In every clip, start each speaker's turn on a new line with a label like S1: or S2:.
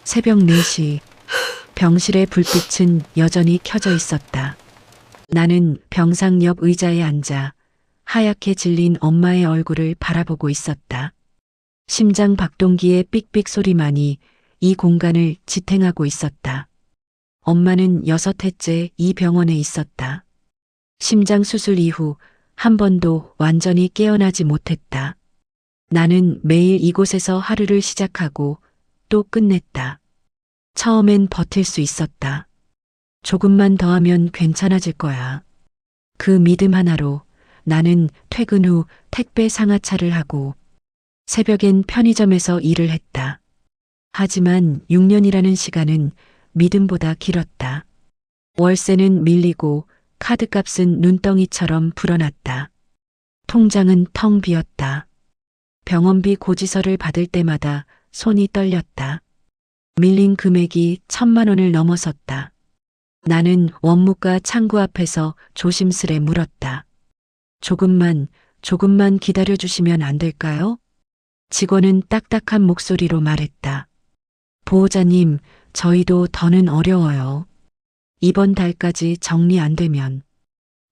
S1: 새벽 4시, 병실의 불빛은 여전히 켜져 있었다. 나는 병상 옆 의자에 앉아 하얗게 질린 엄마의 얼굴을 바라보고 있었다. 심장 박동기의 삑삑 소리만이 이 공간을 지탱하고 있었다. 엄마는 6회째 이 병원에 있었다. 심장 수술 이후 한 번도 완전히 깨어나지 못했다. 나는 매일 이곳에서 하루를 시작하고 또 끝냈다. 처음엔 버틸 수 있었다. 조금만 더 하면 괜찮아질 거야. 그 믿음 하나로 나는 퇴근 후 택배 상하차를 하고 새벽엔 편의점에서 일을 했다. 하지만 6년이라는 시간은 믿음보다 길었다. 월세는 밀리고 카드값은 눈덩이처럼 불어났다. 통장은 텅 비었다. 병원비 고지서를 받을 때마다 손이 떨렸다. 밀린 금액이 1,000만 원을 넘어섰다. 나는 원무과 창구 앞에서 조심스레 물었다. 조금만 기다려주시면 안 될까요? 직원은 딱딱한 목소리로 말했다. 보호자님, 저희도 더는 어려워요. 이번 달까지 정리 안 되면.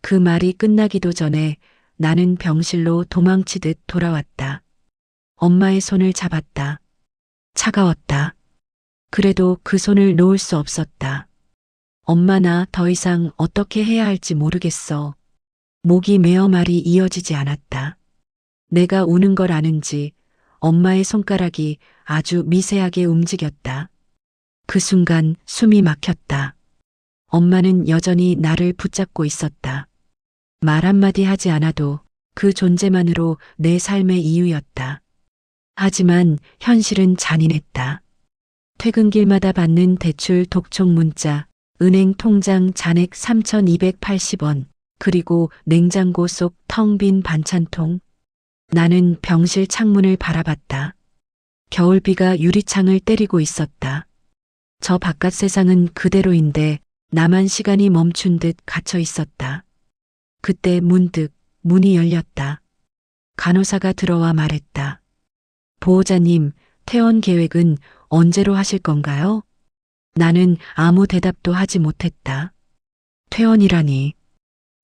S1: 그 말이 끝나기도 전에 나는 병실로 도망치듯 돌아왔다. 엄마의 손을 잡았다. 차가웠다. 그래도 그 손을 놓을 수 없었다. 엄마, 나 더 이상 어떻게 해야 할지 모르겠어. 목이 메어 말이 이어지지 않았다. 내가 우는 걸 아는지 엄마의 손가락이 아주 미세하게 움직였다. 그 순간 숨이 막혔다. 엄마는 여전히 나를 붙잡고 있었다. 말 한마디 하지 않아도 그 존재만으로 내 삶의 이유였다. 하지만 현실은 잔인했다. 퇴근길마다 받는 대출 독촉 문자, 은행 통장 잔액 3,280원, 그리고 냉장고 속 텅 빈 반찬통. 나는 병실 창문을 바라봤다. 겨울비가 유리창을 때리고 있었다. 저 바깥 세상은 그대로인데 나만 시간이 멈춘 듯 갇혀 있었다. 그때 문득 문이 열렸다. 간호사가 들어와 말했다. 보호자님, 퇴원 계획은 언제로 하실 건가요? 나는 아무 대답도 하지 못했다. 퇴원이라니.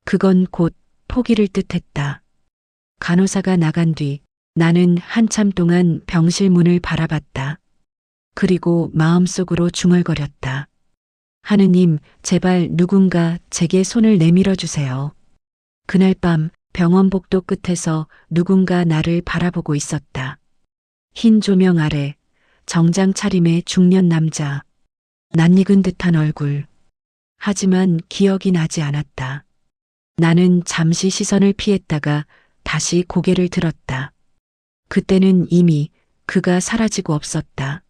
S1: 그건 곧 포기를 뜻했다. 간호사가 나간 뒤 나는 한참 동안 병실 문을 바라봤다. 그리고 마음속으로 중얼거렸다. 하느님, 제발 누군가 제게 손을 내밀어 주세요. 그날 밤 병원 복도 끝에서 누군가 나를 바라보고 있었다. 흰 조명 아래 정장 차림의 중년 남자. 낯익은 듯한 얼굴. 하지만 기억이 나지 않았다. 나는 잠시 시선을 피했다가 다시 고개를 들었다. 그때는 이미 그가 사라지고 없었다.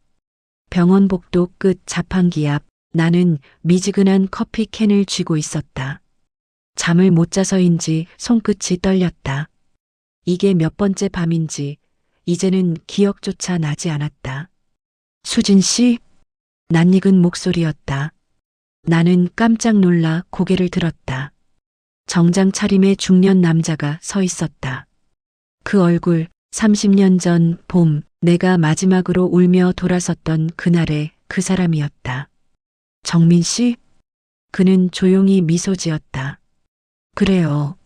S1: 병원 복도 끝 자판기 앞 나는 미지근한 커피 캔을 쥐고 있었다. 잠을 못 자서인지 손끝이 떨렸다. 이게 몇 번째 밤인지 이제는 기억조차 나지 않았다. 수진 씨? 낯익은 목소리였다. 나는 깜짝 놀라 고개를 들었다. 정장 차림의 중년 남자가 서 있었다. 그 얼굴, 30년 전 봄, 내가 마지막으로 울며 돌아섰던 그날의 그 사람이었다. 정민 씨? 그는 조용히 미소 지었다. 그래요.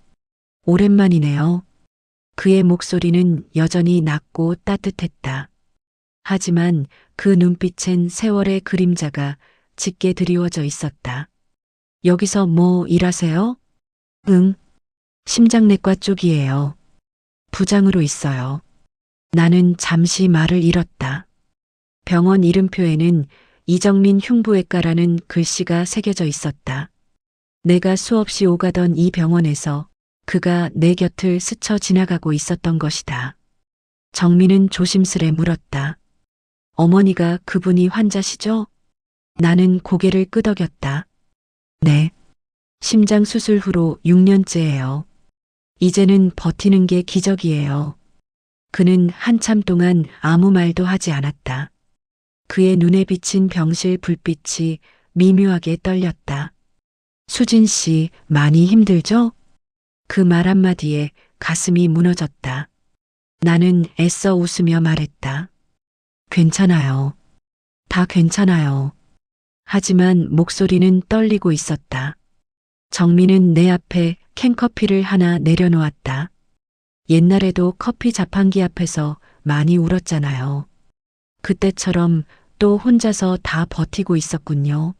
S1: 오랜만이네요. 그의 목소리는 여전히 낮고 따뜻했다. 하지만 그 눈빛엔 세월의 그림자가 짙게 드리워져 있었다. 여기서 뭐 일하세요? 응. 심장내과 쪽이에요. 부장으로 있어요. 나는 잠시 말을 잃었다. 병원 이름표에는 이정민 흉부외과라는 글씨가 새겨져 있었다. 내가 수없이 오가던 이 병원에서 그가 내 곁을 스쳐 지나가고 있었던 것이다. 정민은 조심스레 물었다. 어머니가 그분이 환자시죠? 나는 고개를 끄덕였다. 네. 심장 수술 후로 6년째예요. 이제는 버티는 게 기적이에요. 그는 한참 동안 아무 말도 하지 않았다. 그의 눈에 비친 병실 불빛이 미묘하게 떨렸다. 수진 씨, 많이 힘들죠? 그 말 한마디에 가슴이 무너졌다. 나는 애써 웃으며 말했다. 괜찮아요. 다 괜찮아요. 하지만 목소리는 떨리고 있었다. 정민은 내 앞에 캔커피를 하나 내려놓았다. 옛날에도 커피 자판기 앞에서 많이 울었잖아요. 그때처럼 또 혼자서 다 버티고 있었군요.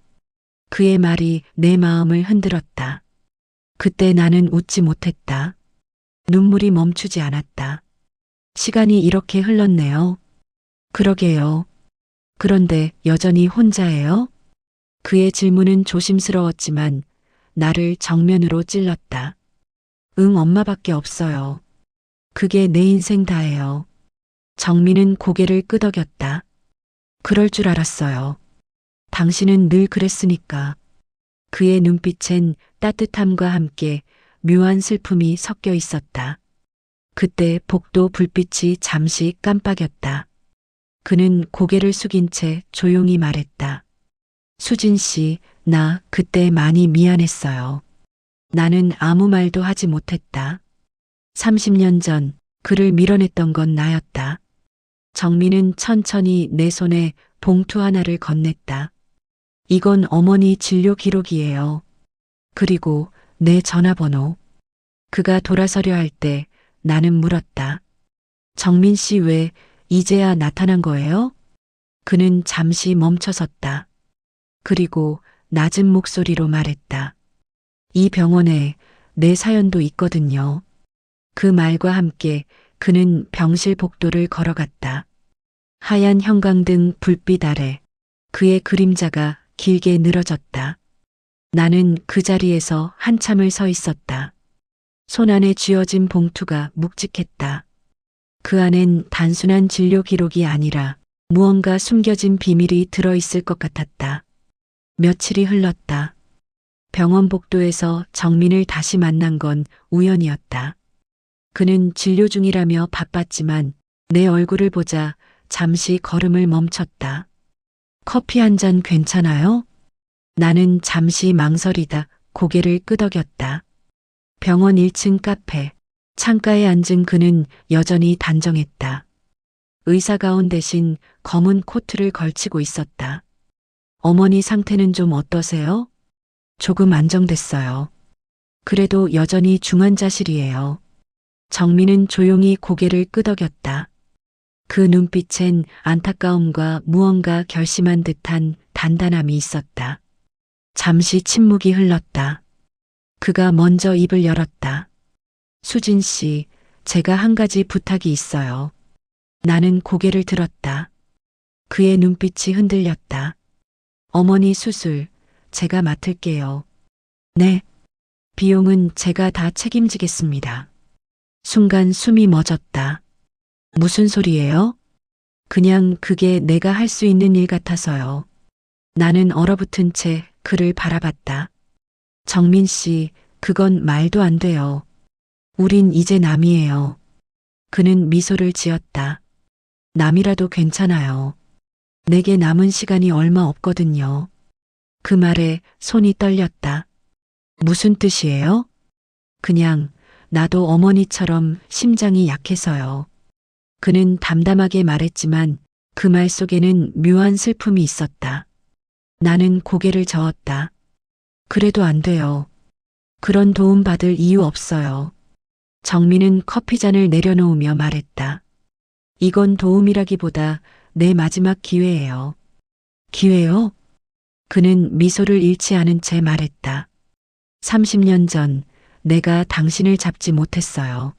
S1: 그의 말이 내 마음을 흔들었다. 그때 나는 웃지 못했다. 눈물이 멈추지 않았다. 시간이 이렇게 흘렀네요. 그러게요. 그런데 여전히 혼자예요? 그의 질문은 조심스러웠지만 나를 정면으로 찔렀다. 응, 엄마밖에 없어요. 그게 내 인생 다예요. 정민은 고개를 끄덕였다. 그럴 줄 알았어요. 당신은 늘 그랬으니까. 그의 눈빛엔 따뜻함과 함께 묘한 슬픔이 섞여 있었다. 그때 복도 불빛이 잠시 깜빡였다. 그는 고개를 숙인 채 조용히 말했다. 수진 씨, 나 그때 많이 미안했어요. 나는 아무 말도 하지 못했다. 30년 전 그를 밀어냈던 건 나였다. 정민은 천천히 내 손에 봉투 하나를 건넸다. 이건 어머니 진료 기록이에요. 그리고 내 전화번호. 그가 돌아서려 할 때 나는 물었다. 정민 씨 왜 이제야 나타난 거예요? 그는 잠시 멈춰섰다. 그리고 낮은 목소리로 말했다. 이 병원에 내 사연도 있거든요. 그 말과 함께 그는 병실 복도를 걸어갔다. 하얀 형광등 불빛 아래 그의 그림자가 길게 늘어졌다. 나는 그 자리에서 한참을 서 있었다. 손 안에 쥐어진 봉투가 묵직했다. 그 안엔 단순한 진료 기록이 아니라 무언가 숨겨진 비밀이 들어있을 것 같았다. 며칠이 흘렀다. 병원 복도에서 정민을 다시 만난 건 우연이었다. 그는 진료 중이라며 바빴지만 내 얼굴을 보자 잠시 걸음을 멈췄다. 커피 한 잔 괜찮아요? 나는 잠시 망설이다 고개를 끄덕였다. 병원 1층 카페, 창가에 앉은 그는 여전히 단정했다. 의사 가운 대신 검은 코트를 걸치고 있었다. 어머니 상태는 좀 어떠세요? 조금 안정됐어요. 그래도 여전히 중환자실이에요. 정민은 조용히 고개를 끄덕였다. 그 눈빛엔 안타까움과 무언가 결심한 듯한 단단함이 있었다. 잠시 침묵이 흘렀다. 그가 먼저 입을 열었다. 수진 씨, 제가 한 가지 부탁이 있어요. 나는 고개를 들었다. 그의 눈빛이 흔들렸다. 어머니 수술, 제가 맡을게요. 네. 비용은 제가 다 책임지겠습니다. 순간 숨이 멎었다. 무슨 소리예요? 그냥 그게 내가 할 수 있는 일 같아서요. 나는 얼어붙은 채 그를 바라봤다. 정민 씨, 그건 말도 안 돼요. 우린 이제 남이에요. 그는 미소를 지었다. 남이라도 괜찮아요. 내게 남은 시간이 얼마 없거든요. 그 말에 손이 떨렸다. 무슨 뜻이에요? 그냥 나도 어머니처럼 심장이 약해서요. 그는 담담하게 말했지만 그 말 속에는 묘한 슬픔이 있었다. 나는 고개를 저었다. 그래도 안 돼요. 그런 도움 받을 이유 없어요. 정민은 커피잔을 내려놓으며 말했다. 이건 도움이라기보다 내 마지막 기회예요. 기회요? 그는 미소를 잃지 않은 채 말했다. 30년 전 내가 당신을 잡지 못했어요.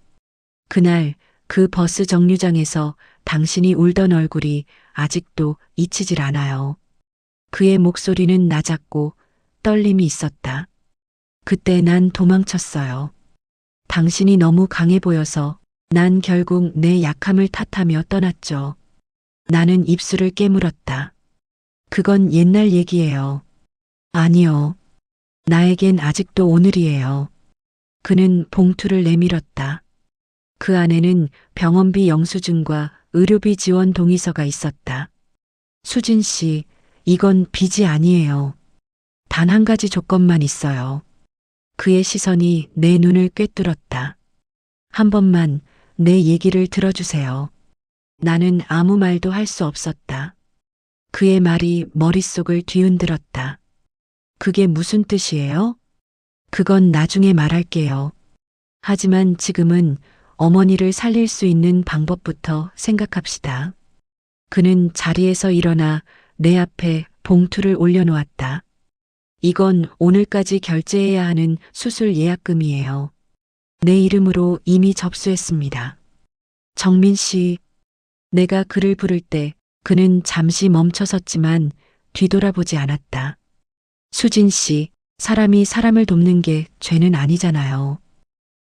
S1: 그날 그 버스 정류장에서 당신이 울던 얼굴이 아직도 잊히질 않아요. 그의 목소리는 낮았고 떨림이 있었다. 그때 난 도망쳤어요. 당신이 너무 강해 보여서 난 결국 내 약함을 탓하며 떠났죠. 나는 입술을 깨물었다. 그건 옛날 얘기예요. 아니요. 나에겐 아직도 오늘이에요. 그는 봉투를 내밀었다. 그 안에는 병원비 영수증과 의료비 지원 동의서가 있었다. 수진 씨, 이건 빚이 아니에요. 단 한 가지 조건만 있어요. 그의 시선이 내 눈을 꿰뚫었다. 한 번만 내 얘기를 들어주세요. 나는 아무 말도 할 수 없었다. 그의 말이 머릿속을 뒤흔들었다. 그게 무슨 뜻이에요? 그건 나중에 말할게요. 하지만 지금은 어머니를 살릴 수 있는 방법부터 생각합시다. 그는 자리에서 일어나 내 앞에 봉투를 올려놓았다. 이건 오늘까지 결제해야 하는 수술 예약금이에요. 내 이름으로 이미 접수했습니다. 정민 씨, 내가 그를 부를 때 그는 잠시 멈춰섰지만 뒤돌아보지 않았다. 수진 씨, 사람이 사람을 돕는 게 죄는 아니잖아요.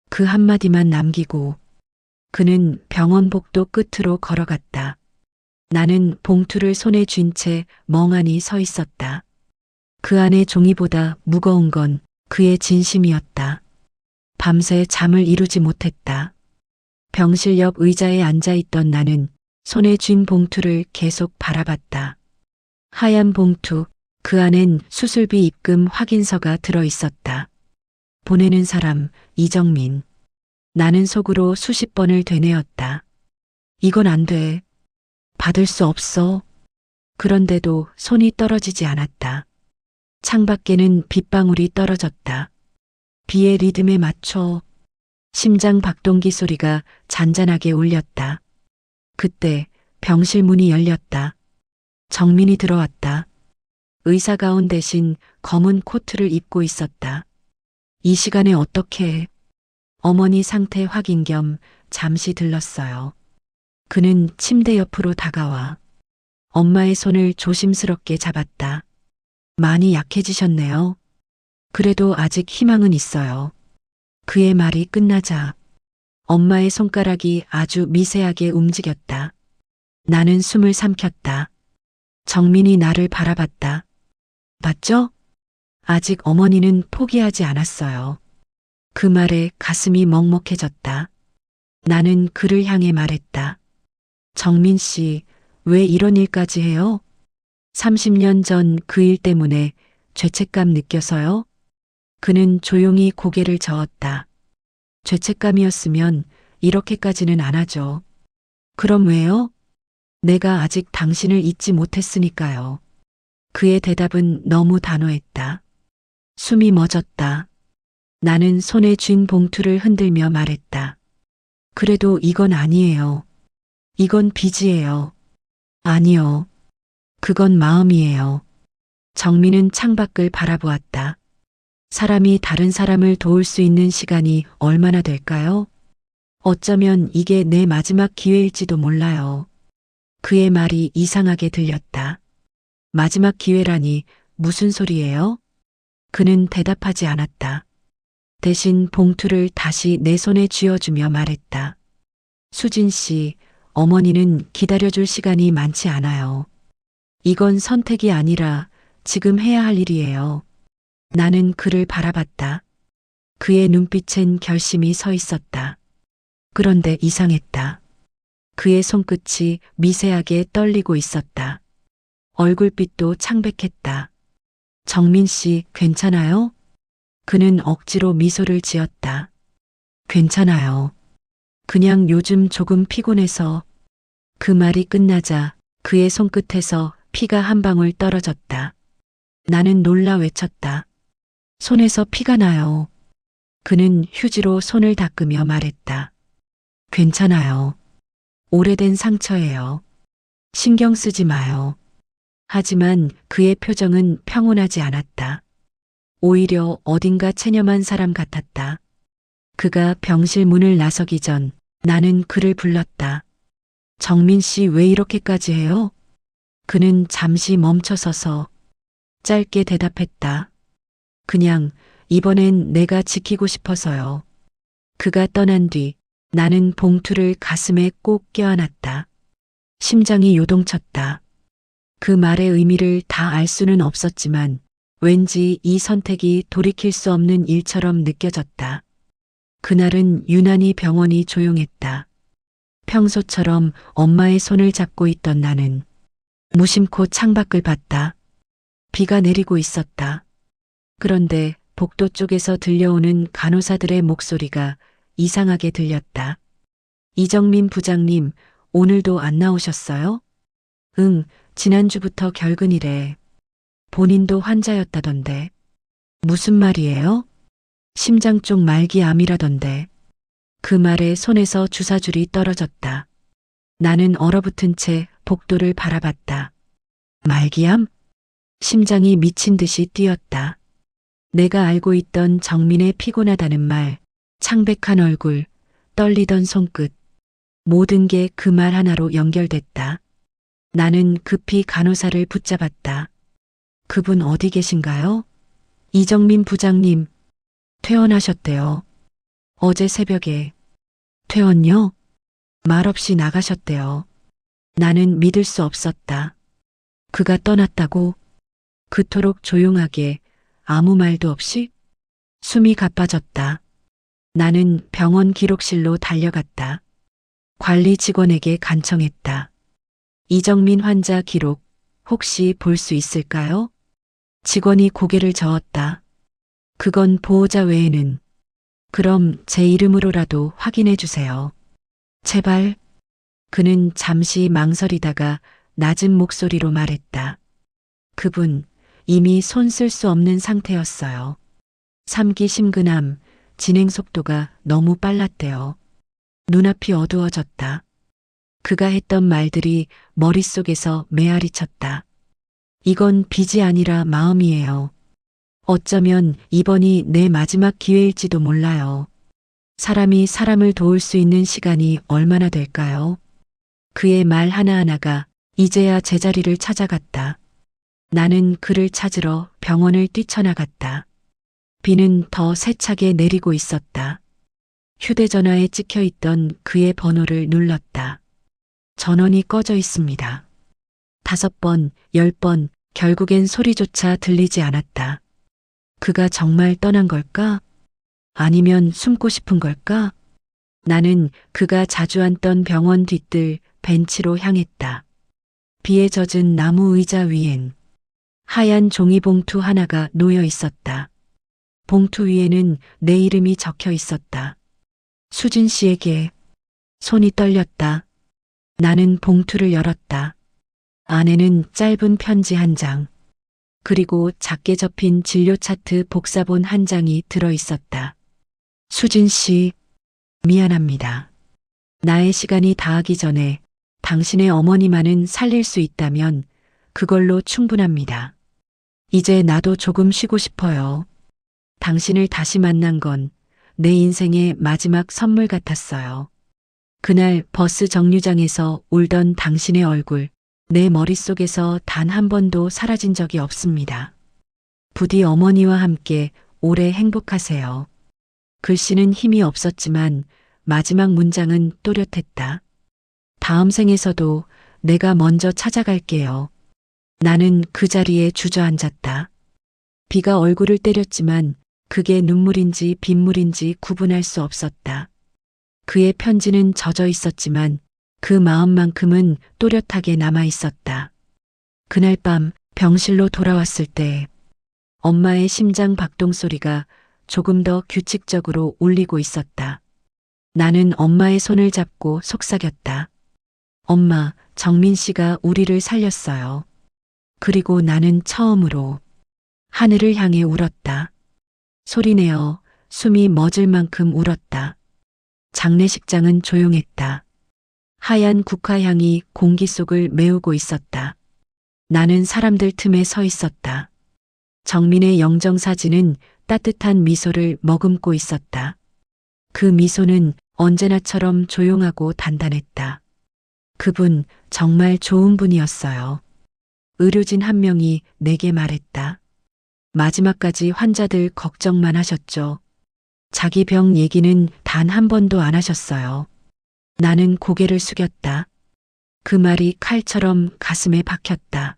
S1: 그 한마디만 남기고 그는 병원 복도 끝으로 걸어갔다. 나는 봉투를 손에 쥔 채 멍하니 서 있었다. 그 안에 종이보다 무거운 건 그의 진심이었다. 밤새 잠을 이루지 못했다. 병실 옆 의자에 앉아 있던 나는 손에 쥔 봉투를 계속 바라봤다. 하얀 봉투, 그 안엔 수술비 입금 확인서가 들어 있었다. 보내는 사람, 이정민. 나는 속으로 수십 번을 되뇌었다. 이건 안 돼. 받을 수 없어. 그런데도 손이 떨어지지 않았다. 창밖에는 빗방울이 떨어졌다. 비의 리듬에 맞춰 심장 박동기 소리가 잔잔하게 울렸다. 그때 병실 문이 열렸다. 정민이 들어왔다. 의사 가운 대신 검은 코트를 입고 있었다. 이 시간에 어떻게? 어머니 상태 확인 겸 잠시 들렀어요. 그는 침대 옆으로 다가와 엄마의 손을 조심스럽게 잡았다. 많이 약해지셨네요. 그래도 아직 희망은 있어요. 그의 말이 끝나자 엄마의 손가락이 아주 미세하게 움직였다. 나는 숨을 삼켰다. 정민이 나를 바라봤다. 맞죠? 아직 어머니는 포기하지 않았어요. 그 말에 가슴이 먹먹해졌다. 나는 그를 향해 말했다. 정민 씨, 왜 이런 일까지 해요? 30년 전 그 일 때문에 죄책감 느껴서요? 그는 조용히 고개를 저었다. 죄책감이었으면 이렇게까지는 안 하죠. 그럼 왜요? 내가 아직 당신을 잊지 못했으니까요. 그의 대답은 너무 단호했다. 숨이 멎었다. 나는 손에 쥔 봉투를 흔들며 말했다. 그래도 이건 아니에요. 이건 빚이에요. 아니요. 그건 마음이에요. 정민은 창밖을 바라보았다. 사람이 다른 사람을 도울 수 있는 시간이 얼마나 될까요? 어쩌면 이게 내 마지막 기회일지도 몰라요. 그의 말이 이상하게 들렸다. 마지막 기회라니 무슨 소리예요? 그는 대답하지 않았다. 대신 봉투를 다시 내 손에 쥐어주며 말했다. 수진 씨, 어머니는 기다려줄 시간이 많지 않아요. 이건 선택이 아니라 지금 해야 할 일이에요. 나는 그를 바라봤다. 그의 눈빛엔 결심이 서 있었다. 그런데 이상했다. 그의 손끝이 미세하게 떨리고 있었다. 얼굴빛도 창백했다. 정민 씨, 괜찮아요? 그는 억지로 미소를 지었다. 괜찮아요. 그냥 요즘 조금 피곤해서. 그 말이 끝나자 그의 손끝에서 피가 한 방울 떨어졌다. 나는 놀라 외쳤다. 손에서 피가 나요. 그는 휴지로 손을 닦으며 말했다. 괜찮아요. 오래된 상처예요. 신경 쓰지 마요. 하지만 그의 표정은 평온하지 않았다. 오히려 어딘가 체념한 사람 같았다. 그가 병실 문을 나서기 전 나는 그를 불렀다. 정민 씨, 왜 이렇게까지 해요? 그는 잠시 멈춰서서 짧게 대답했다. 그냥 이번엔 내가 지키고 싶어서요. 그가 떠난 뒤 나는 봉투를 가슴에 꼭 껴안았다. 심장이 요동쳤다. 그 말의 의미를 다 알 수는 없었지만 왠지 이 선택이 돌이킬 수 없는 일처럼 느껴졌다. 그날은 유난히 병원이 조용했다. 평소처럼 엄마의 손을 잡고 있던 나는 무심코 창밖을 봤다. 비가 내리고 있었다. 그런데 복도 쪽에서 들려오는 간호사들의 목소리가 이상하게 들렸다. 이정민 부장님, 오늘도 안 나오셨어요? 응, 지난주부터 결근이래. 본인도 환자였다던데. 무슨 말이에요? 심장 쪽 말기암이라던데. 그 말에 손에서 주사줄이 떨어졌다. 나는 얼어붙은 채 복도를 바라봤다. 말기암? 심장이 미친 듯이 뛰었다. 내가 알고 있던 정민의 피곤하다는 말, 창백한 얼굴, 떨리던 손끝, 모든 게 그 말 하나로 연결됐다. 나는 급히 간호사를 붙잡았다. 그분 어디 계신가요? 이정민 부장님, 퇴원하셨대요. 어제 새벽에. 퇴원요? 말없이 나가셨대요. 나는 믿을 수 없었다. 그가 떠났다고? 그토록 조용하게 아무 말도 없이? 숨이 가빠졌다. 나는 병원 기록실로 달려갔다. 관리 직원에게 간청했다. 이정민 환자 기록 혹시 볼 수 있을까요? 직원이 고개를 저었다. 그건 보호자 외에는. 그럼 제 이름으로라도 확인해 주세요. 제발. 그는 잠시 망설이다가 낮은 목소리로 말했다. 그분 이미 손 쓸 수 없는 상태였어요. 3기 심근암, 진행 속도가 너무 빨랐대요. 눈앞이 어두워졌다. 그가 했던 말들이 머릿속에서 메아리 쳤다. 이건 빚이 아니라 마음이에요. 어쩌면 이번이 내 마지막 기회일지도 몰라요. 사람이 사람을 도울 수 있는 시간이 얼마나 될까요? 그의 말 하나하나가 이제야 제자리를 찾아갔다. 나는 그를 찾으러 병원을 뛰쳐나갔다. 비는 더 세차게 내리고 있었다. 휴대전화에 찍혀있던 그의 번호를 눌렀다. 전원이 꺼져 있습니다. 5번, 10번, 결국엔 소리조차 들리지 않았다. 그가 정말 떠난 걸까? 아니면 숨고 싶은 걸까? 나는 그가 자주 앉던 병원 뒤뜰 벤치로 향했다. 비에 젖은 나무 의자 위엔 하얀 종이봉투 하나가 놓여 있었다. 봉투 위에는 내 이름이 적혀 있었다. 수진 씨에게. 손이 떨렸다. 나는 봉투를 열었다. 안에는 짧은 편지 한 장, 그리고 작게 접힌 진료 차트 복사본 한 장이 들어 있었다. 수진 씨, 미안합니다. 나의 시간이 다하기 전에 당신의 어머니만은 살릴 수 있다면 그걸로 충분합니다. 이제 나도 조금 쉬고 싶어요. 당신을 다시 만난 건 내 인생의 마지막 선물 같았어요. 그날 버스 정류장에서 울던 당신의 얼굴, 내 머릿속에서 단 한 번도 사라진 적이 없습니다. 부디 어머니와 함께 오래 행복하세요. 글씨는 힘이 없었지만 마지막 문장은 또렷했다. 다음 생에서도 내가 먼저 찾아갈게요. 나는 그 자리에 주저앉았다. 비가 얼굴을 때렸지만 그게 눈물인지 빗물인지 구분할 수 없었다. 그의 편지는 젖어 있었지만 그 마음만큼은 또렷하게 남아 있었다. 그날 밤 병실로 돌아왔을 때 엄마의 심장 박동 소리가 조금 더 규칙적으로 울리고 있었다. 나는 엄마의 손을 잡고 속삭였다. 엄마, 정민 씨가 우리를 살렸어요. 그리고 나는 처음으로 하늘을 향해 울었다. 소리내어 숨이 멎을 만큼 울었다. 장례식장은 조용했다. 하얀 국화향이 공기 속을 메우고 있었다. 나는 사람들 틈에 서 있었다. 정민의 영정사진은 따뜻한 미소를 머금고 있었다. 그 미소는 언제나처럼 조용하고 단단했다. 그분 정말 좋은 분이었어요. 의료진 한 명이 내게 말했다. 마지막까지 환자들 걱정만 하셨죠. 자기 병 얘기는 단 한 번도 안 하셨어요. 나는 고개를 숙였다. 그 말이 칼처럼 가슴에 박혔다.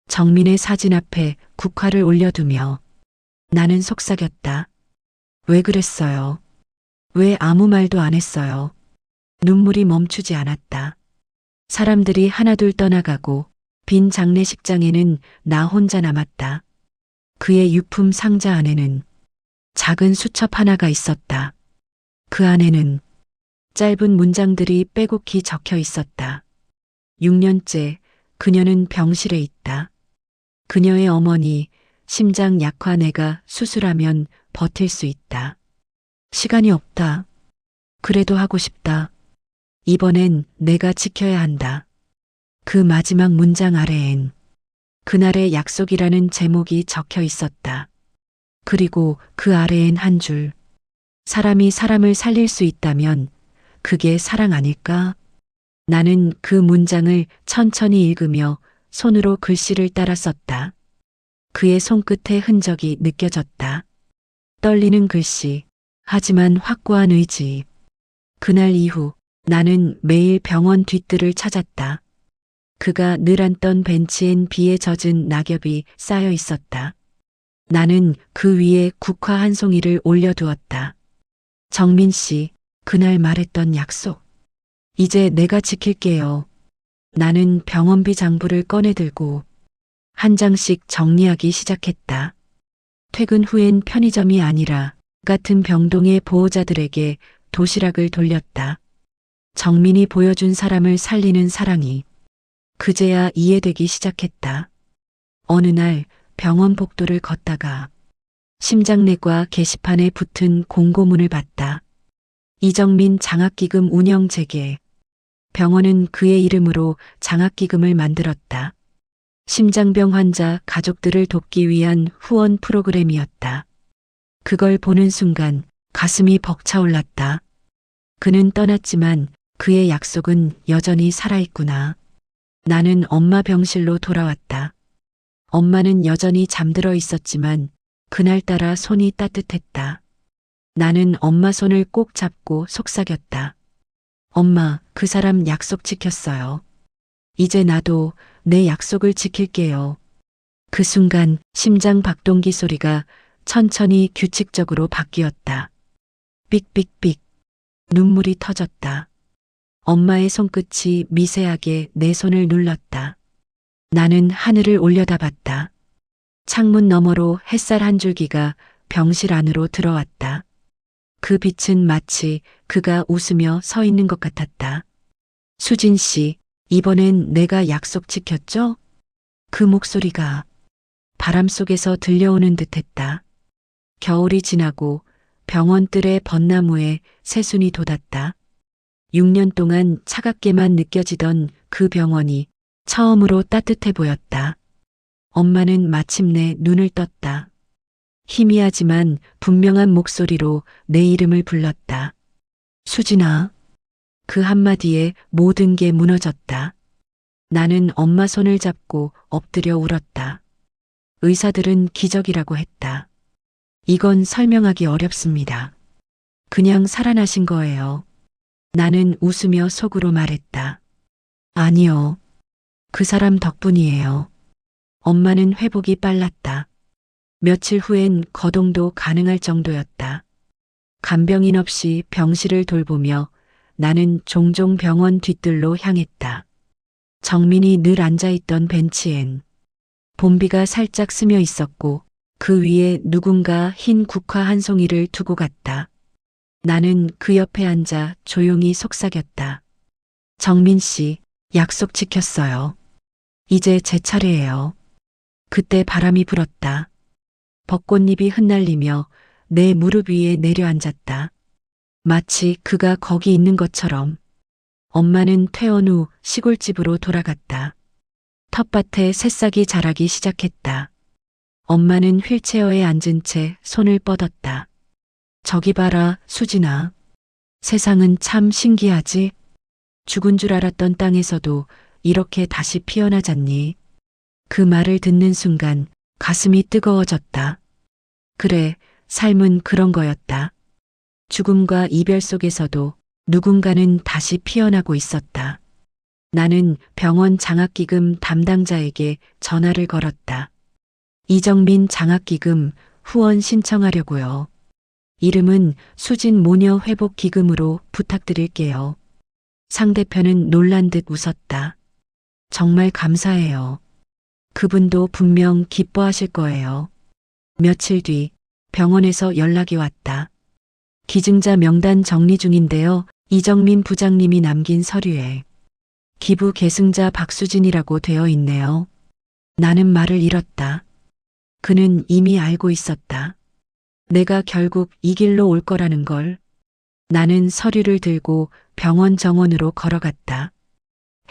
S1: 정민의 사진 앞에 국화를 올려두며 나는 속삭였다. 왜 그랬어요? 왜 아무 말도 안 했어요? 눈물이 멈추지 않았다. 사람들이 하나둘 떠나가고 빈 장례식장에는 나 혼자 남았다. 그의 유품 상자 안에는 작은 수첩 하나가 있었다. 그 안에는 짧은 문장들이 빼곡히 적혀 있었다. 6년째 그녀는 병실에 있다. 그녀의 어머니, 심장 약화 내가 수술하면 버틸 수 있다. 시간이 없다. 그래도 하고 싶다. 이번엔 내가 지켜야 한다. 그 마지막 문장 아래엔 그날의 약속이라는 제목이 적혀 있었다. 그리고 그 아래엔 한 줄. 사람이 사람을 살릴 수 있다면 그게 사랑 아닐까? 나는 그 문장을 천천히 읽으며 손으로 글씨를 따라 썼다. 그의 손끝의 흔적이 느껴졌다. 떨리는 글씨, 하지만 확고한 의지. 그날 이후 나는 매일 병원 뒤뜰을 찾았다. 그가 늘 앉던 벤치엔 비에 젖은 낙엽이 쌓여 있었다. 나는 그 위에 국화 한 송이를 올려두었다. 정민 씨, 그날 말했던 약속. 이제 내가 지킬게요. 나는 병원비 장부를 꺼내들고 한 장씩 정리하기 시작했다. 퇴근 후엔 편의점이 아니라 같은 병동의 보호자들에게 도시락을 돌렸다. 정민이 보여준 사람을 살리는 사랑이 그제야 이해되기 시작했다. 어느 날 병원 복도를 걷다가 심장내과 게시판에 붙은 공고문을 봤다. 이정민 장학기금 운영 재개. 병원은 그의 이름으로 장학기금을 만들었다. 심장병 환자 가족들을 돕기 위한 후원 프로그램이었다. 그걸 보는 순간 가슴이 벅차올랐다. 그는 떠났지만 그의 약속은 여전히 살아있구나. 나는 엄마 병실로 돌아왔다. 엄마는 여전히 잠들어 있었지만 그날따라 손이 따뜻했다. 나는 엄마 손을 꼭 잡고 속삭였다. 엄마, 그 사람 약속 지켰어요. 이제 나도 내 약속을 지킬게요. 그 순간 심장 박동기 소리가 천천히 규칙적으로 바뀌었다. 삑삑삑. 눈물이 터졌다. 엄마의 손끝이 미세하게 내 손을 눌렀다. 나는 하늘을 올려다봤다. 창문 너머로 햇살 한 줄기가 병실 안으로 들어왔다. 그 빛은 마치 그가 웃으며 서 있는 것 같았다. 수진 씨, 이번엔 내가 약속 지켰죠? 그 목소리가 바람 속에서 들려오는 듯했다. 겨울이 지나고 병원 뜰의 벚나무에 새순이 돋았다. 6년 동안 차갑게만 느껴지던 그 병원이 처음으로 따뜻해 보였다. 엄마는 마침내 눈을 떴다. 희미하지만 분명한 목소리로 내 이름을 불렀다. 수진아. 그 한마디에 모든 게 무너졌다. 나는 엄마 손을 잡고 엎드려 울었다. 의사들은 기적이라고 했다. 이건 설명하기 어렵습니다. 그냥 살아나신 거예요. 나는 웃으며 속으로 말했다. 아니요. 그 사람 덕분이에요. 엄마는 회복이 빨랐다. 며칠 후엔 거동도 가능할 정도였다. 간병인 없이 병실을 돌보며 나는 종종 병원 뒤뜰로 향했다. 정민이 늘 앉아있던 벤치엔 봄비가 살짝 스며 있었고 그 위에 누군가 흰 국화 한 송이를 두고 갔다. 나는 그 옆에 앉아 조용히 속삭였다. 정민 씨, 약속 지켰어요. 이제 제 차례예요. 그때 바람이 불었다. 벚꽃잎이 흩날리며 내 무릎 위에 내려앉았다. 마치 그가 거기 있는 것처럼. 엄마는 퇴원 후 시골집으로 돌아갔다. 텃밭에 새싹이 자라기 시작했다. 엄마는 휠체어에 앉은 채 손을 뻗었다. 저기 봐라, 수진아. 세상은 참 신기하지? 죽은 줄 알았던 땅에서도 이렇게 다시 피어나잖니. 그 말을 듣는 순간 가슴이 뜨거워졌다. 그래, 삶은 그런 거였다. 죽음과 이별 속에서도 누군가는 다시 피어나고 있었다. 나는 병원 장학기금 담당자에게 전화를 걸었다. 이정민 장학기금 후원 신청하려고요. 이름은 수진 모녀 회복 기금으로 부탁드릴게요. 상대편은 놀란 듯 웃었다. 정말 감사해요. 그분도 분명 기뻐하실 거예요. 며칠 뒤 병원에서 연락이 왔다. 기증자 명단 정리 중인데요. 이정민 부장님이 남긴 서류에 기부 계승자 박수진이라고 되어 있네요. 나는 말을 잃었다. 그는 이미 알고 있었다. 내가 결국 이 길로 올 거라는 걸. 나는 서류를 들고 병원 정원으로 걸어갔다.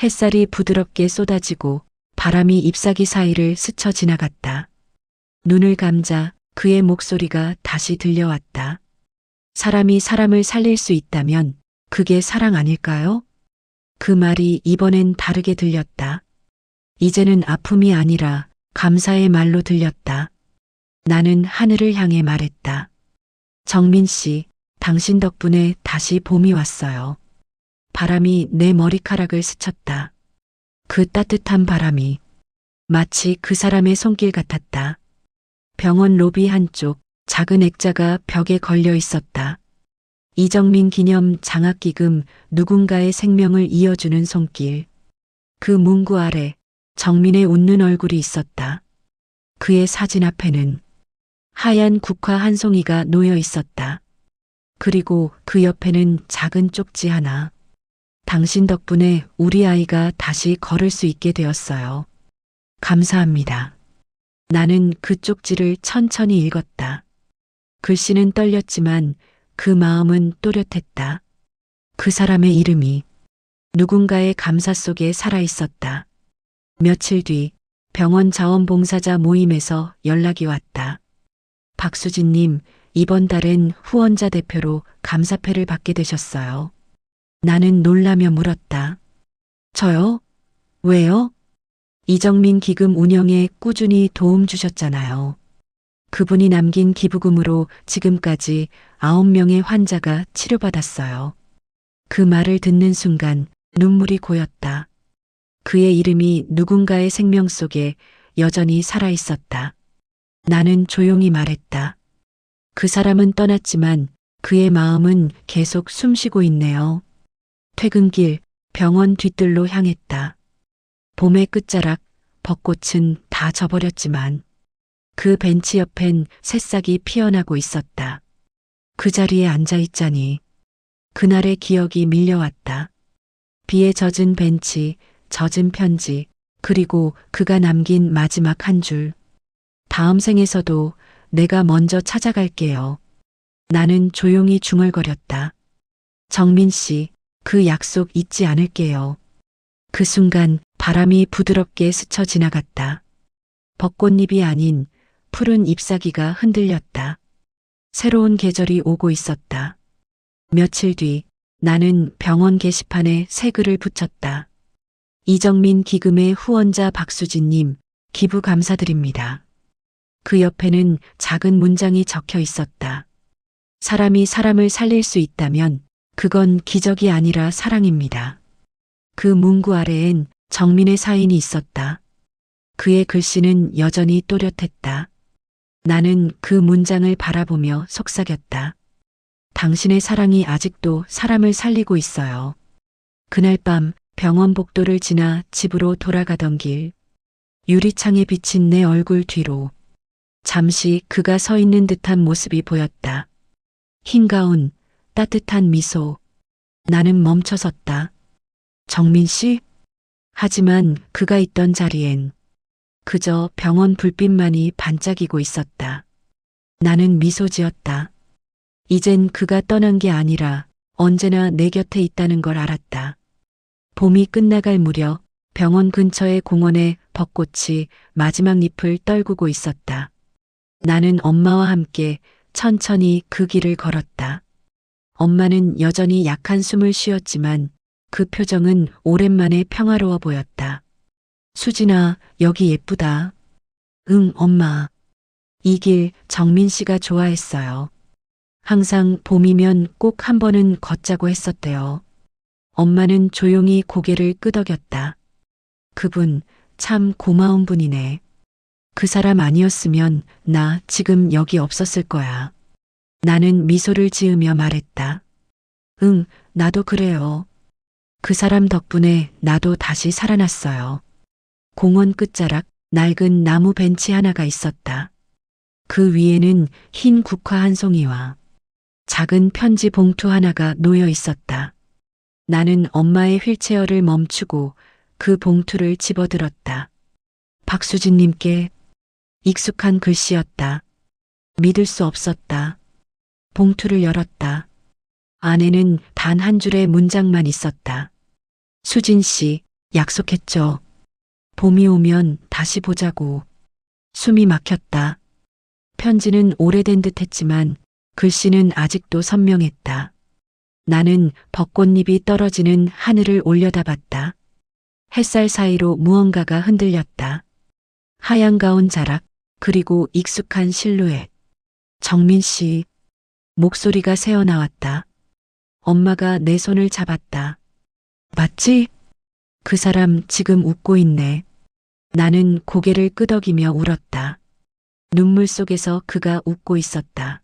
S1: 햇살이 부드럽게 쏟아지고 바람이 잎사귀 사이를 스쳐 지나갔다. 눈을 감자 그의 목소리가 다시 들려왔다. 사람이 사람을 살릴 수 있다면 그게 사랑 아닐까요? 그 말이 이번엔 다르게 들렸다. 이제는 아픔이 아니라 감사의 말로 들렸다. 나는 하늘을 향해 말했다. 정민 씨, 당신 덕분에 다시 봄이 왔어요. 바람이 내 머리카락을 스쳤다. 그 따뜻한 바람이 마치 그 사람의 손길 같았다. 병원 로비 한쪽 작은 액자가 벽에 걸려 있었다. 이정민 기념 장학기금 누군가의 생명을 이어주는 손길. 그 문구 아래 정민의 웃는 얼굴이 있었다. 그의 사진 앞에는 하얀 국화 한 송이가 놓여 있었다. 그리고 그 옆에는 작은 쪽지 하나. 당신 덕분에 우리 아이가 다시 걸을 수 있게 되었어요. 감사합니다. 나는 그 쪽지를 천천히 읽었다. 글씨는 떨렸지만 그 마음은 또렷했다. 그 사람의 이름이 누군가의 감사 속에 살아 있었다. 며칠 뒤 병원 자원봉사자 모임에서 연락이 왔다. 박수진님, 이번 달엔 후원자 대표로 감사패를 받게 되셨어요. 나는 놀라며 물었다. 저요? 왜요? 이정민 기금 운영에 꾸준히 도움 주셨잖아요. 그분이 남긴 기부금으로 지금까지 9명의 환자가 치료받았어요. 그 말을 듣는 순간 눈물이 고였다. 그의 이름이 누군가의 생명 속에 여전히 살아 있었다. 나는 조용히 말했다. 그 사람은 떠났지만 그의 마음은 계속 숨쉬고 있네요. 퇴근길 병원 뒤뜰로 향했다. 봄의 끝자락, 벚꽃은 다 져버렸지만 그 벤치 옆엔 새싹이 피어나고 있었다. 그 자리에 앉아 있자니 그날의 기억이 밀려왔다. 비에 젖은 벤치, 젖은 편지, 그리고 그가 남긴 마지막 한 줄. 다음 생에서도 내가 먼저 찾아갈게요. 나는 조용히 중얼거렸다. 정민 씨, 그 약속 잊지 않을게요. 그 순간 바람이 부드럽게 스쳐 지나갔다. 벚꽃잎이 아닌 푸른 잎사귀가 흔들렸다. 새로운 계절이 오고 있었다. 며칠 뒤 나는 병원 게시판에 새 글을 붙였다. 이정민 기금의 후원자 박수진님, 기부 감사드립니다. 그 옆에는 작은 문장이 적혀 있었다. 사람이 사람을 살릴 수 있다면 그건 기적이 아니라 사랑입니다. 그 문구 아래엔 정민의 사인이 있었다. 그의 글씨는 여전히 또렷했다. 나는 그 문장을 바라보며 속삭였다. 당신의 사랑이 아직도 사람을 살리고 있어요. 그날 밤 병원 복도를 지나 집으로 돌아가던 길, 유리창에 비친 내 얼굴 뒤로 잠시 그가 서 있는 듯한 모습이 보였다. 흰 가운, 따뜻한 미소. 나는 멈춰섰다. 정민 씨? 하지만 그가 있던 자리엔 그저 병원 불빛만이 반짝이고 있었다. 나는 미소 지었다. 이젠 그가 떠난 게 아니라 언제나 내 곁에 있다는 걸 알았다. 봄이 끝나갈 무렵 병원 근처의 공원에 벚꽃이 마지막 잎을 떨구고 있었다. 나는 엄마와 함께 천천히 그 길을 걸었다. 엄마는 여전히 약한 숨을 쉬었지만 그 표정은 오랜만에 평화로워 보였다. 수진아, 여기 예쁘다. 응, 엄마. 이 길 정민 씨가 좋아했어요. 항상 봄이면 꼭 한 번은 걷자고 했었대요. 엄마는 조용히 고개를 끄덕였다. 그분 참 고마운 분이네. 그 사람 아니었으면 나 지금 여기 없었을 거야. 나는 미소를 지으며 말했다. 응, 나도 그래요. 그 사람 덕분에 나도 다시 살아났어요. 공원 끝자락 낡은 나무 벤치 하나가 있었다. 그 위에는 흰 국화 한 송이와 작은 편지 봉투 하나가 놓여 있었다. 나는 엄마의 휠체어를 멈추고 그 봉투를 집어들었다. 박수진님께. 익숙한 글씨였다. 믿을 수 없었다. 봉투를 열었다. 안에는 단 한 줄의 문장만 있었다. 수진 씨, 약속했죠. 봄이 오면 다시 보자고. 숨이 막혔다. 편지는 오래된 듯 했지만 글씨는 아직도 선명했다. 나는 벚꽃잎이 떨어지는 하늘을 올려다봤다. 햇살 사이로 무언가가 흔들렸다. 하얀 가운 자락, 그리고 익숙한 실루엣. 정민 씨. 목소리가 새어나왔다. 엄마가 내 손을 잡았다. 맞지? 그 사람 지금 웃고 있네. 나는 고개를 끄덕이며 울었다. 눈물 속에서 그가 웃고 있었다.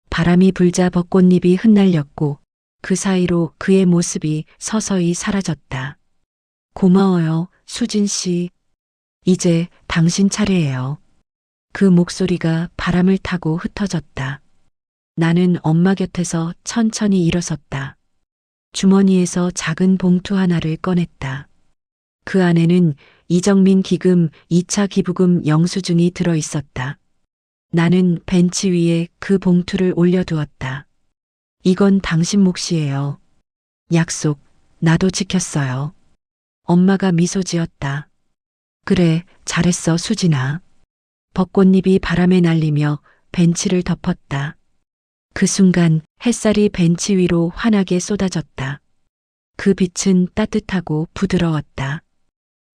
S1: 바람이 불자 벚꽃잎이 흩날렸고 그 사이로 그의 모습이 서서히 사라졌다. 고마워요, 수진 씨. 이제 당신 차례예요. 그 목소리가 바람을 타고 흩어졌다. 나는 엄마 곁에서 천천히 일어섰다. 주머니에서 작은 봉투 하나를 꺼냈다. 그 안에는 이정민 기금 2차 기부금 영수증이 들어 있었다. 나는 벤치 위에 그 봉투를 올려두었다. 이건 당신 몫이에요. 약속, 나도 지켰어요. 엄마가 미소 지었다. 그래, 잘했어, 수진아. 벚꽃잎이 바람에 날리며 벤치를 덮었다. 그 순간 햇살이 벤치 위로 환하게 쏟아졌다. 그 빛은 따뜻하고 부드러웠다.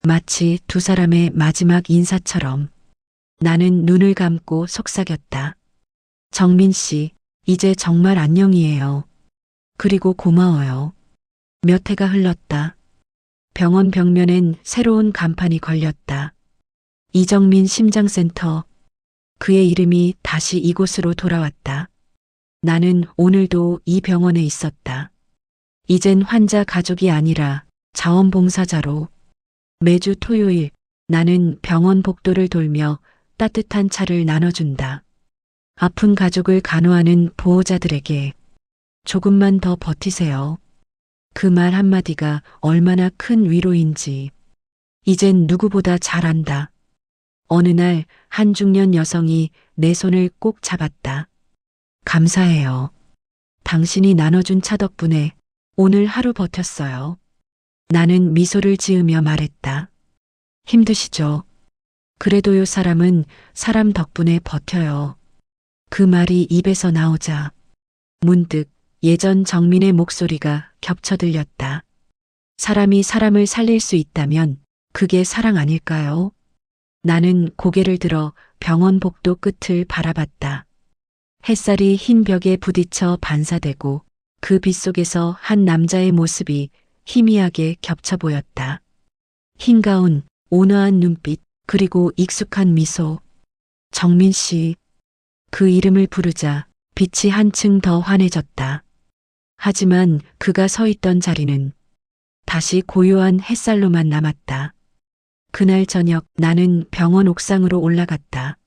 S1: 마치 두 사람의 마지막 인사처럼. 나는 눈을 감고 속삭였다. 정민 씨, 이제 정말 안녕이에요. 그리고 고마워요. 몇 해가 흘렀다. 병원 벽면엔 새로운 간판이 걸렸다. 이정민 심장센터. 그의 이름이 다시 이곳으로 돌아왔다. 나는 오늘도 이 병원에 있었다. 이젠 환자 가족이 아니라 자원봉사자로. 매주 토요일 나는 병원 복도를 돌며 따뜻한 차를 나눠준다. 아픈 가족을 간호하는 보호자들에게 조금만 더 버티세요. 그 말 한마디가 얼마나 큰 위로인지 이젠 누구보다 잘 안다. 어느 날 한 중년 여성이 내 손을 꼭 잡았다. 감사해요. 당신이 나눠준 차 덕분에 오늘 하루 버텼어요. 나는 미소를 지으며 말했다. 힘드시죠? 그래도요, 사람은 사람 덕분에 버텨요. 그 말이 입에서 나오자 문득 예전 정민의 목소리가 겹쳐 들렸다. 사람이 사람을 살릴 수 있다면 그게 사랑 아닐까요? 나는 고개를 들어 병원 복도 끝을 바라봤다. 햇살이 흰 벽에 부딪혀 반사되고 그 빛 속에서 한 남자의 모습이 희미하게 겹쳐 보였다. 흰 가운, 온화한 눈빛, 그리고 익숙한 미소. 정민 씨. 그 이름을 부르자 빛이 한층 더 환해졌다. 하지만 그가 서 있던 자리는 다시 고요한 햇살로만 남았다. 그날 저녁 나는 병원 옥상으로 올라갔다.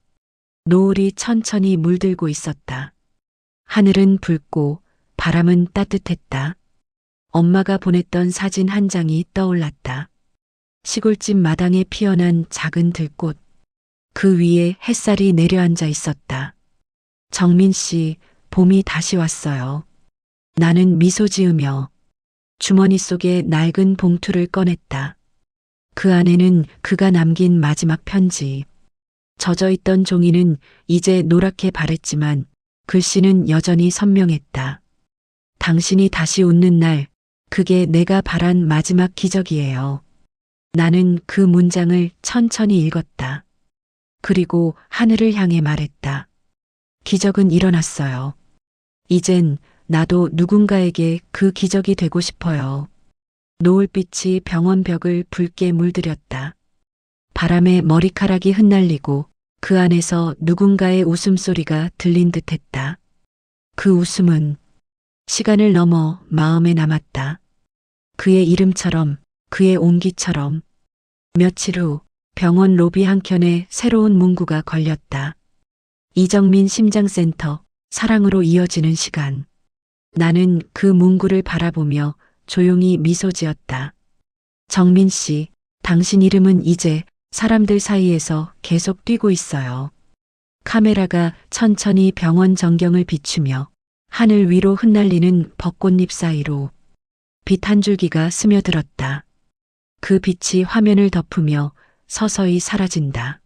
S1: 노을이 천천히 물들고 있었다. 하늘은 붉고 바람은 따뜻했다. 엄마가 보냈던 사진 한 장이 떠올랐다. 시골집 마당에 피어난 작은 들꽃. 그 위에 햇살이 내려앉아 있었다. 정민 씨, 봄이 다시 왔어요. 나는 미소 지으며 주머니 속에 낡은 봉투를 꺼냈다. 그 안에는 그가 남긴 마지막 편지. 젖어있던 종이는 이제 노랗게 바랬지만 글씨는 여전히 선명했다. 당신이 다시 웃는 날, 그게 내가 바란 마지막 기적이에요. 나는 그 문장을 천천히 읽었다. 그리고 하늘을 향해 말했다. 기적은 일어났어요. 이젠 나도 누군가에게 그 기적이 되고 싶어요. 노을빛이 병원 벽을 붉게 물들였다. 바람에 머리카락이 흩날리고 그 안에서 누군가의 웃음소리가 들린 듯했다. 그 웃음은 시간을 넘어 마음에 남았다. 그의 이름처럼, 그의 온기처럼. 며칠 후 병원 로비 한켠에 새로운 문구가 걸렸다. 이정민 심장센터, 사랑으로 이어지는 시간. 나는 그 문구를 바라보며 조용히 미소 지었다. 정민 씨, 당신 이름은 이제 사람들 사이에서 계속 뛰고 있어요. 카메라가 천천히 병원 전경을 비추며 하늘 위로 흩날리는 벚꽃잎 사이로 빛 한 줄기가 스며들었다. 그 빛이 화면을 덮으며 서서히 사라진다.